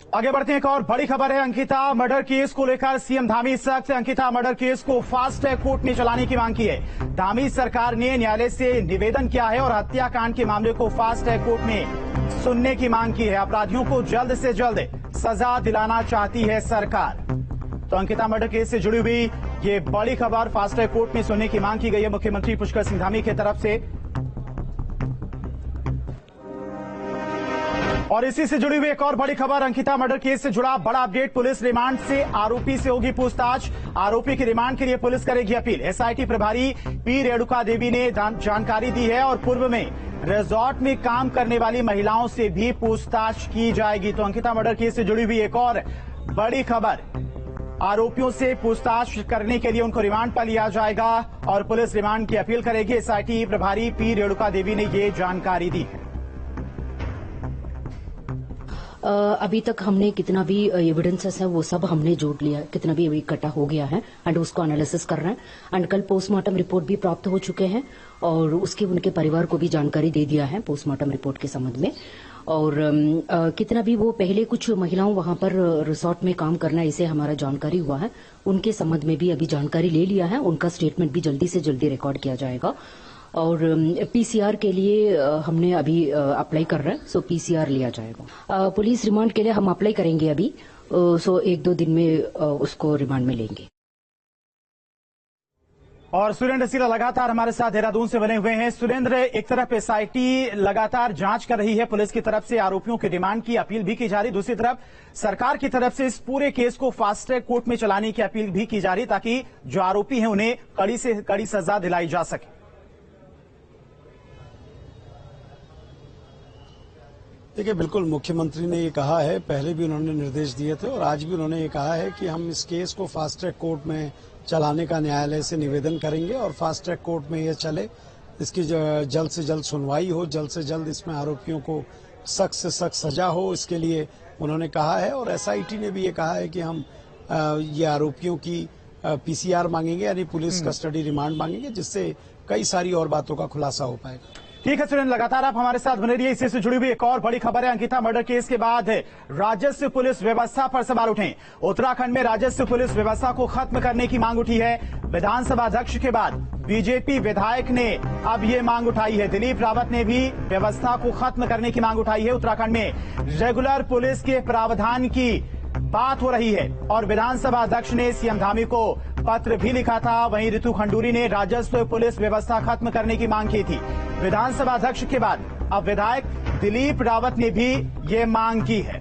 आगे बढ़ते हैं। एक और बड़ी खबर है। अंकिता मर्डर केस को लेकर सीएम धामी सख्त। अंकिता मर्डर केस को फास्ट ट्रैक कोर्ट में चलाने की मांग की है। धामी सरकार ने न्यायालय से निवेदन किया है और हत्याकांड के मामले को फास्ट ट्रैक कोर्ट में सुनने की मांग की है। अपराधियों को जल्द से जल्द सजा दिलाना चाहती है सरकार। तो अंकिता मर्डर केस से जुड़ी हुई ये बड़ी खबर फास्ट ट्रैक कोर्ट में सुनने की मांग की गई है मुख्यमंत्री पुष्कर सिंह धामी की तरफ से। और इसी से जुड़ी हुई एक और बड़ी खबर। अंकिता मर्डर केस से जुड़ा बड़ा अपडेट। पुलिस रिमांड से आरोपी से होगी पूछताछ। आरोपी के रिमांड के लिए पुलिस करेगी अपील। एसआईटी प्रभारी पी रेणुका देवी ने जानकारी दी है और पूर्व में रिजॉर्ट में काम करने वाली महिलाओं से भी पूछताछ की जाएगी। तो अंकिता मर्डर केस से जुड़ी हुई एक और बड़ी खबर। आरोपियों से पूछताछ करने के लिए उनको रिमांड पर लिया जाएगा और पुलिस रिमांड की अपील करेगी। एसआईटी प्रभारी पी रेणुका देवी ने ये जानकारी दी है। अभी तक हमने कितना भी एविडेंसेस है वो सब हमने जोड़ लिया, कितना भी इकट्ठा हो गया है एंड उसको एनालिसिस कर रहे हैं। एंड कल पोस्टमार्टम रिपोर्ट भी प्राप्त हो चुके हैं और उसके उनके परिवार को भी जानकारी दे दिया है पोस्टमार्टम रिपोर्ट के संबंध में। और कितना भी वो पहले कुछ महिलाओं वहां पर रिसोर्ट में काम करना इसे हमारा जानकारी हुआ है, उनके संबंध में भी अभी जानकारी ले लिया है। उनका स्टेटमेंट भी जल्दी से जल्दी रिकॉर्ड किया जाएगा। और पीसीआर के लिए हमने अभी अप्लाई कर रहे हैं, सो पीसीआर लिया जाएगा। पुलिस रिमांड के लिए हम अप्लाई करेंगे अभी, सो 1-2 दिन में उसको रिमांड में लेंगे। और सुरेंद्र सिरा लगातार हमारे साथ देहरादून से बने हुए हैं। सुरेंद्र, एक तरफ एसआईटी लगातार जांच कर रही है, पुलिस की तरफ से आरोपियों के रिमांड की अपील भी की जा रही, दूसरी तरफ सरकार की तरफ से इस पूरे केस को फास्ट ट्रैक कोर्ट में चलाने की अपील भी की जा रही ताकि जो आरोपी हैं उन्हें कड़ी से कड़ी सजा दिलाई जा सके। देखिए, बिल्कुल मुख्यमंत्री ने ये कहा है, पहले भी उन्होंने निर्देश दिए थे और आज भी उन्होंने ये कहा है कि हम इस केस को फास्ट ट्रैक कोर्ट में चलाने का न्यायालय से निवेदन करेंगे और फास्ट ट्रैक कोर्ट में ये चले, इसकी जल्द से जल्द सुनवाई हो, जल्द से जल्द इसमें आरोपियों को सख्त से सख्त सजा हो, इसके लिए उन्होंने कहा है। और एसआईटी ने भी ये कहा है कि हम ये आरोपियों की पीसीआर मांगेंगे, यानी पुलिस कस्टडी रिमांड मांगेंगे, जिससे कई सारी और बातों का खुलासा हो पाएगा। ठीक है सुरेंद्र, लगातार आप हमारे साथ बने रहिए। इसी से जुड़ी हुई एक और बड़ी खबर है। अंकिता मर्डर केस के बाद राजस्व पुलिस व्यवस्था पर सवाल उठे। उत्तराखंड में राजस्व पुलिस व्यवस्था को खत्म करने की मांग उठी है। विधानसभा अध्यक्ष के बाद बीजेपी विधायक ने अब ये मांग उठाई है। दिलीप रावत ने भी व्यवस्था को खत्म करने की मांग उठाई है। उत्तराखंड में रेगुलर पुलिस के प्रावधान की बात हो रही है और विधानसभा अध्यक्ष ने सीएम धामी को पत्र भी लिखा था। वहीं रितु खंडूरी ने राजस्व पुलिस व्यवस्था खत्म करने की मांग की थी। विधानसभा अध्यक्ष के बाद अब विधायक दिलीप रावत ने भी ये मांग की है।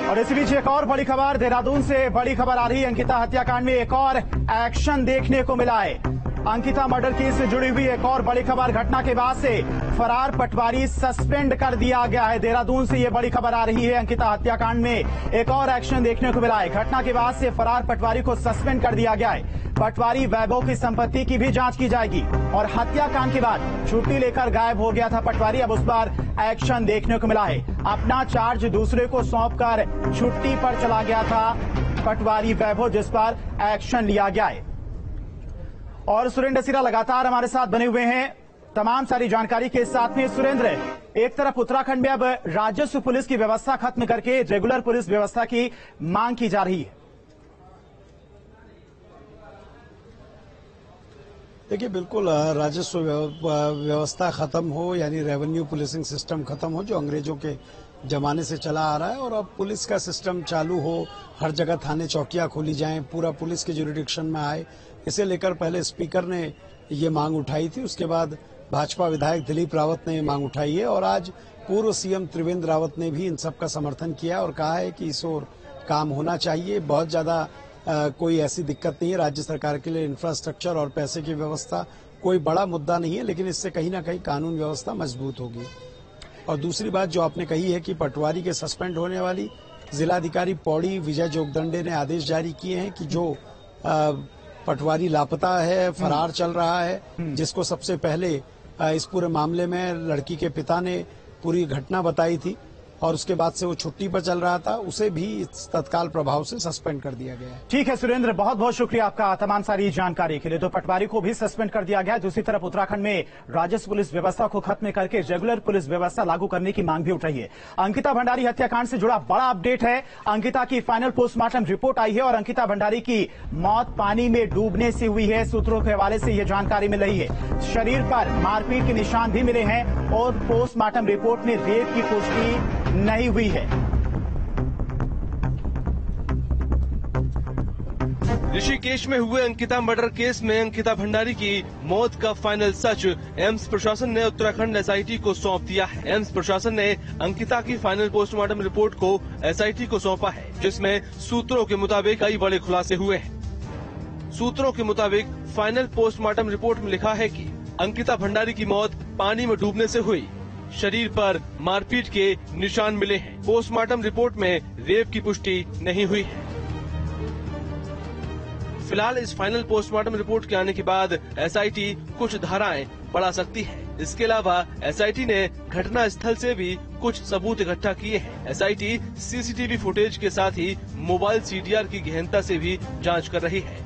और इसी बीच एक और बड़ी खबर देहरादून से बड़ी खबर आ रही है। अंकिता हत्याकांड में एक और एक्शन देखने को मिला है। अंकिता मर्डर केस से जुड़ी हुई एक और बड़ी खबर। घटना के बाद से फरार पटवारी सस्पेंड कर दिया गया है। देहरादून से ये बड़ी खबर आ रही है। अंकिता हत्याकांड में एक और एक्शन देखने को मिला है। घटना के बाद से फरार पटवारी को सस्पेंड कर दिया गया है। पटवारी वैभव की संपत्ति की भी जांच की जाएगी। और हत्याकांड के बाद छुट्टी लेकर गायब हो गया था पटवारी, अब उस पर एक्शन देखने को मिला है। अपना चार्ज दूसरे को सौंपकर छुट्टी पर चला गया था पटवारी वैभव, जिस पर एक्शन लिया गया है। और सुरेंद्र सिरा लगातार हमारे साथ बने हुए हैं तमाम सारी जानकारी के साथ में। सुरेंद्र, एक तरफ उत्तराखंड में अब राजस्व पुलिस की व्यवस्था खत्म करके रेगुलर पुलिस व्यवस्था की मांग की जा रही है। देखिए, बिल्कुल राजस्व व्यवस्था खत्म हो, यानी रेवेन्यू पुलिसिंग सिस्टम खत्म हो जो अंग्रेजों के जमाने से चला आ रहा है, और अब पुलिस का सिस्टम चालू हो, हर जगह थाने चौकियां खोली जाएं, पूरा पुलिस के जुरिडिक्शन में आए। इसे लेकर पहले स्पीकर ने ये मांग उठाई थी, उसके बाद भाजपा विधायक दिलीप रावत ने ये मांग उठाई है और आज पूर्व सीएम त्रिवेंद्र रावत ने भी इन सब का समर्थन किया और कहा है कि इस ओर काम होना चाहिए। बहुत ज्यादा कोई ऐसी दिक्कत नहीं है राज्य सरकार के लिए। इंफ्रास्ट्रक्चर और पैसे की व्यवस्था कोई बड़ा मुद्दा नहीं है, लेकिन इससे कहीं ना कहीं कानून व्यवस्था मजबूत होगी। और दूसरी बात जो आपने कही है कि पटवारी के सस्पेंड होने वाली, जिलाधिकारी पौड़ी विजय जोगदंडे ने आदेश जारी किए हैं कि जो पटवारी लापता है, फरार चल रहा है, जिसको सबसे पहले इस पूरे मामले में लड़की के पिता ने पूरी घटना बताई थी, और उसके बाद से वो छुट्टी पर चल रहा था, उसे भी तत्काल प्रभाव से सस्पेंड कर दिया गया है। ठीक है सुरेंद्र, बहुत बहुत शुक्रिया आपका तमाम सारी जानकारी के लिए। तो पटवारी को भी सस्पेंड कर दिया गया। दूसरी तरफ उत्तराखंड में राजस्व पुलिस व्यवस्था को खत्म करके रेगुलर पुलिस व्यवस्था लागू करने की मांग भी उठ रही है। अंकिता भंडारी हत्याकांड से जुड़ा बड़ा अपडेट है। अंकिता की फाइनल पोस्टमार्टम रिपोर्ट आई है और अंकिता भंडारी की मौत पानी में डूबने से हुई है। सूत्रों के हवाले से यह जानकारी मिल रही है। शरीर पर मारपीट के निशान भी मिले हैं और पोस्टमार्टम रिपोर्ट में रेप की पुष्टि नहीं हुई है। ऋषिकेश में हुए अंकिता मर्डर केस में अंकिता भंडारी की मौत का फाइनल सच एम्स प्रशासन ने उत्तराखंड एसआईटी को सौंप दिया है। एम्स प्रशासन ने अंकिता की फाइनल पोस्टमार्टम रिपोर्ट को एसआईटी को सौंपा है, जिसमें सूत्रों के मुताबिक कई बड़े खुलासे हुए हैं। सूत्रों के मुताबिक फाइनल पोस्टमार्टम रिपोर्ट में लिखा है कि अंकिता भंडारी की मौत पानी में डूबने से हुई। शरीर पर मारपीट के निशान मिले हैं। पोस्टमार्टम रिपोर्ट में रेप की पुष्टि नहीं हुई है। फिलहाल इस फाइनल पोस्टमार्टम रिपोर्ट के आने के बाद एसआईटी कुछ धाराएं बढ़ा सकती है। इसके अलावा एसआईटी ने घटना स्थल से भी कुछ सबूत इकट्ठा किए हैं। एसआईटी सीसीटीवी फुटेज के साथ ही मोबाइल सीडीआर की गहनता से भी जांच कर रही है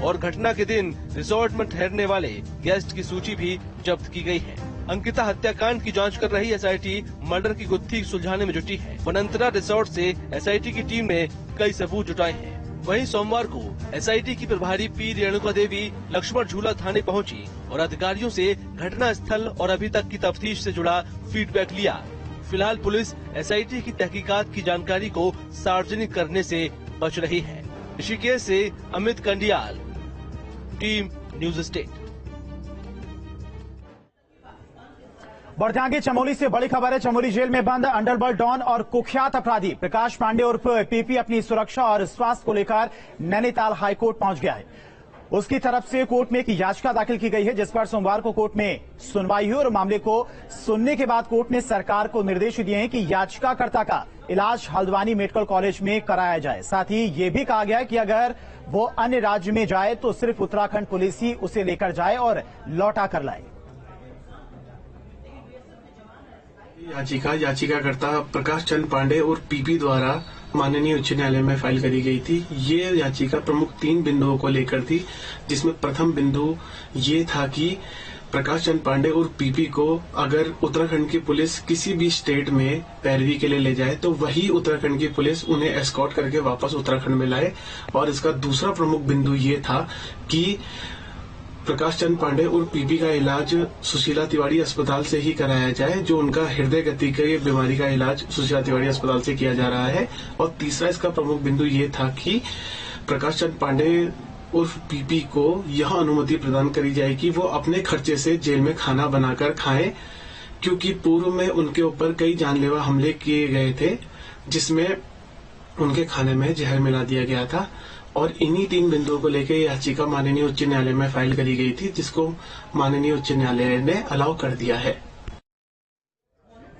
और घटना के दिन रिसोर्ट में ठहरने वाले गेस्ट की सूची भी जब्त की गई है। अंकिता हत्याकांड की जांच कर रही एसआईटी मर्डर की गुत्थी सुलझाने में जुटी है। वनंतरा रिसोर्ट से एसआईटी की टीम ने कई सबूत जुटाए हैं। वहीं सोमवार को एसआईटी की प्रभारी पी रेणुका देवी लक्ष्मण झूला थाने पहुंची और अधिकारियों से घटना स्थल और अभी तक की तफ्तीश से जुड़ा फीडबैक लिया। फिलहाल पुलिस एसआईटी की तहकीकात की जानकारी को सार्वजनिक करने से बच रही है। ऋषिकेश से Amit Kandiyal, team news state. बढ़ते आगे चमोली से बड़ी खबर है। चमोली जेल में बंद अंडरवर्ल्ड डॉन और कुख्यात अपराधी प्रकाश पांडे उर्फ पीपी अपनी सुरक्षा और स्वास्थ्य को लेकर नैनीताल हाईकोर्ट पहुंच गया है। उसकी तरफ से कोर्ट में एक याचिका दाखिल की गई है, जिस पर सोमवार को कोर्ट में सुनवाई हुई और मामले को सुनने के बाद कोर्ट ने सरकार को निर्देश दिए हैं कि याचिकाकर्ता का इलाज हल्द्वानी मेडिकल कॉलेज में कराया जाए। साथ ही ये भी कहा गया है कि अगर वो अन्य राज्य में जाए तो सिर्फ उत्तराखंड पुलिस ही उसे लेकर जाए और लौटा कर लाए। याचिकाकर्ता प्रकाश चंद पांडे और पीपी द्वारा माननीय उच्च न्यायालय में फाइल करी गई थी। ये याचिका प्रमुख 3 बिंदुओं को लेकर थी, जिसमें प्रथम बिंदु ये था कि प्रकाश चंद पांडे और पीपी को अगर उत्तराखंड की पुलिस किसी भी स्टेट में पैरवी के लिए ले जाए तो वही उत्तराखंड की पुलिस उन्हें एस्कॉर्ट करके वापस उत्तराखंड में लाए। और इसका दूसरा प्रमुख बिंदु ये था कि प्रकाश चंद पांडे और पीपी का इलाज सुशीला तिवारी अस्पताल से ही कराया जाए, जो उनका हृदय गति की बीमारी का इलाज सुशीला तिवारी अस्पताल से किया जा रहा है। और तीसरा इसका प्रमुख बिंदु ये था कि प्रकाश चंद पांडे उर्फ पीपी को यह अनुमति प्रदान करी जाए कि वो अपने खर्चे से जेल में खाना बनाकर खाएं, क्योंकि पूर्व में उनके ऊपर कई जानलेवा हमले किए गए थे, जिसमें उनके खाने में जहर मिला दिया गया था। और इन्हीं 3 बिंदुओं को लेकर याचिका माननीय उच्च न्यायालय में फाइल करी गई थी, जिसको माननीय उच्च न्यायालय ने अलाउ कर दिया है।